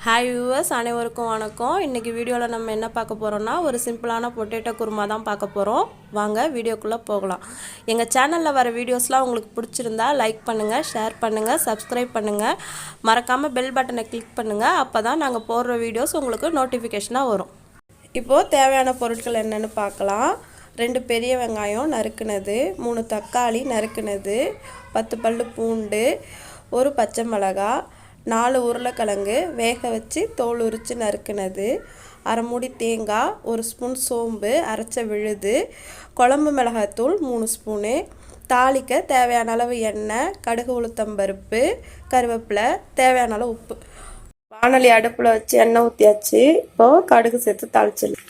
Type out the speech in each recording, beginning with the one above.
Hi viewers, அனைவருக்கும் வணக்கம். இன்றைக்கி வீடியோவில் நம்ம என்ன பார்க்க போகிறோம்னா ஒரு சிம்பிளான பொட்டேட்டோ குருமா தான் பார்க்க போகிறோம். வாங்க வீடியோக்குள்ளே போகலாம். எங்கள் சேனலில் வர வீடியோஸ்லாம் உங்களுக்கு பிடிச்சிருந்தா லைக் பண்ணுங்கள், ஷேர் பண்ணுங்கள், சப்ஸ்கிரைப் பண்ணுங்கள். மறக்காமல் பெல் பட்டனை கிளிக் பண்ணுங்கள். அப்போ தான் நாங்கள் போடுற வீடியோஸ் உங்களுக்கு நோட்டிஃபிகேஷனாக வரும். இப்போது தேவையான பொருட்கள் என்னென்னு பார்க்கலாம். 2 பெரிய வெங்காயம் நறுக்குனது, 3 தக்காளி நறுக்குனது, 10 பல் பூண்டு, 1 பச்சை மிளகாய், 4 உருளைக்கிழங்கு வேக வச்சு தோல் உரித்து நறுக்குனது, அரை மூடி தேங்காய், 1 ஸ்பூன் சோம்பு அரைச்ச விழுது, குழம்பு மிளகாய்த்தூள் 3 ஸ்பூனு, தாளிக்க தேவையான அளவு எண்ணெய், கடுகு உளுத்தம்பருப்பு, கருவேப்பிலை, தேவையான அளவு உப்பு. வானொலி அடுப்பில் வச்சு எண்ணெய் ஊற்றியாச்சு. இப்போது கடுகு சேர்த்து தாளிச்சிடலாம்.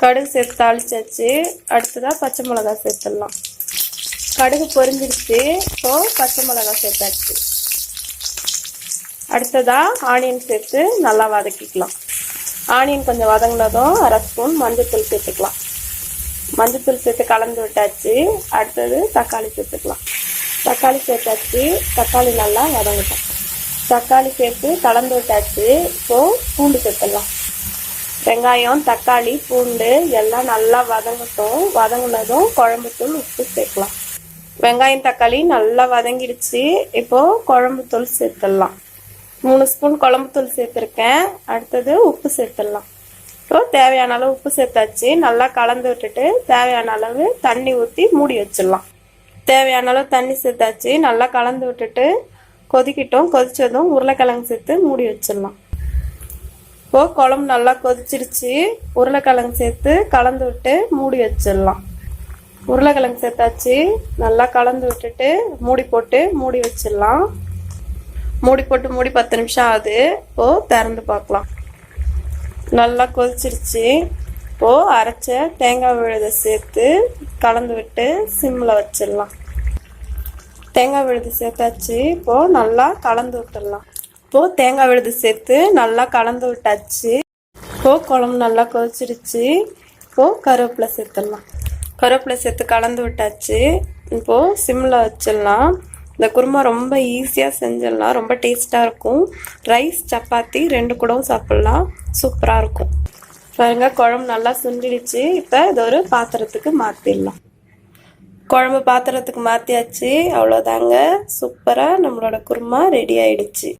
கடுகு சேர்த்து தாளிச்சாச்சு. அடுத்ததாக பச்சை மிளகாய் சேர்த்துடலாம். கடுகு பொரிஞ்சிடுச்சு. இப்போது பச்சை மிளகாய் சேர்த்தாச்சு. அடுத்ததாக ஆனியன் சேர்த்து நல்லா வதக்கிக்கலாம். ஆனியன் கொஞ்சம் வதங்கினதும் அரை ஸ்பூன் மஞ்சத்தூள் சேர்த்துக்கலாம். மஞ்சத்தூள் சேர்த்து கலந்து விட்டாச்சு. அடுத்தது தக்காளி சேர்த்துக்கலாம். தக்காளி சேர்த்தாச்சு. தக்காளி நல்லா வதங்கிட்டோம். தக்காளி சேர்த்து கலந்து விட்டாச்சு. இப்போது பூண்டு சேர்த்துடலாம். வெங்காயம், தக்காளி, பூண்டு எல்லாம் நல்லா வதங்கட்டும். வதங்கினதும் குழம்புத்தூள், உப்பு சேர்க்கலாம். வெங்காயம் தக்காளி நல்லா வதங்கிடுச்சு. இப்போது குழம்புத்தூள் சேர்த்துடலாம். 3 ஸ்பூன் குழம்புத்தூள் சேர்த்துருக்கேன். அடுத்தது உப்பு சேர்த்துடலாம். இப்போ தேவையான அளவு உப்பு சேர்த்தாச்சு. நல்லா கலந்து விட்டுட்டு தேவையான அளவு தண்ணி ஊற்றி மூடி வச்சிடலாம். தேவையான அளவு தண்ணி சேர்த்தாச்சு. நல்லா கலந்து விட்டுட்டு கொதிக்கட்டும். கொதிச்சதும் உருளைக்கிழங்கு சேர்த்து மூடி வச்சிடலாம். இப்போ குழம்பு நல்லா கொதிச்சிருச்சு. உருளைக்கிழங்கு சேர்த்து கலந்து விட்டு மூடி வச்சிடலாம். உருளைக்கிழங்கு சேர்த்தாச்சு. நல்லா கலந்து விட்டுட்டு மூடி போட்டு மூடி வச்சிடலாம். மூடி போட்டு 10 நிமிஷம் ஆகுது. இப்போது திறந்து பார்க்கலாம். நல்லா கொதிச்சிருச்சு. இப்போது அரைச்ச தேங்காய் விழுதை சேர்த்து கலந்து விட்டு சிம்மில் வச்சிடலாம். தேங்காய் விழுது சேர்த்தாச்சு. இப்போது நல்லா கலந்து விட்டுடலாம். இப்போது தேங்காய் விழுது சேர்த்து நல்லா கலந்து விட்டாச்சு. இப்போது குழம்பு நல்லா கொதிச்சிருச்சு. இப்போது கருவேப்பிலை சேர்த்துடலாம். கருவேப்பிலை சேர்த்து கலந்து விட்டாச்சு. இப்போது சிம்மில் வச்சிடலாம். இந்த குருமா ரொம்ப ஈஸியாக செஞ்சிடலாம். ரொம்ப டேஸ்ட்டாக இருக்கும். ரைஸ், சப்பாத்தி 2 கூடவும் சாப்பிட்லாம். சூப்பராக இருக்கும். பாருங்க, குழம்பு நல்லா சுண்டிடுச்சு. இப்போ இது ஒரு பாத்திரத்துக்கு மாற்றிடலாம். குழம்பு பாத்திரத்துக்கு மாற்றியாச்சு. அவ்வளோதாங்க, சூப்பராக நம்மளோட குருமா ரெடி ஆயிடுச்சு.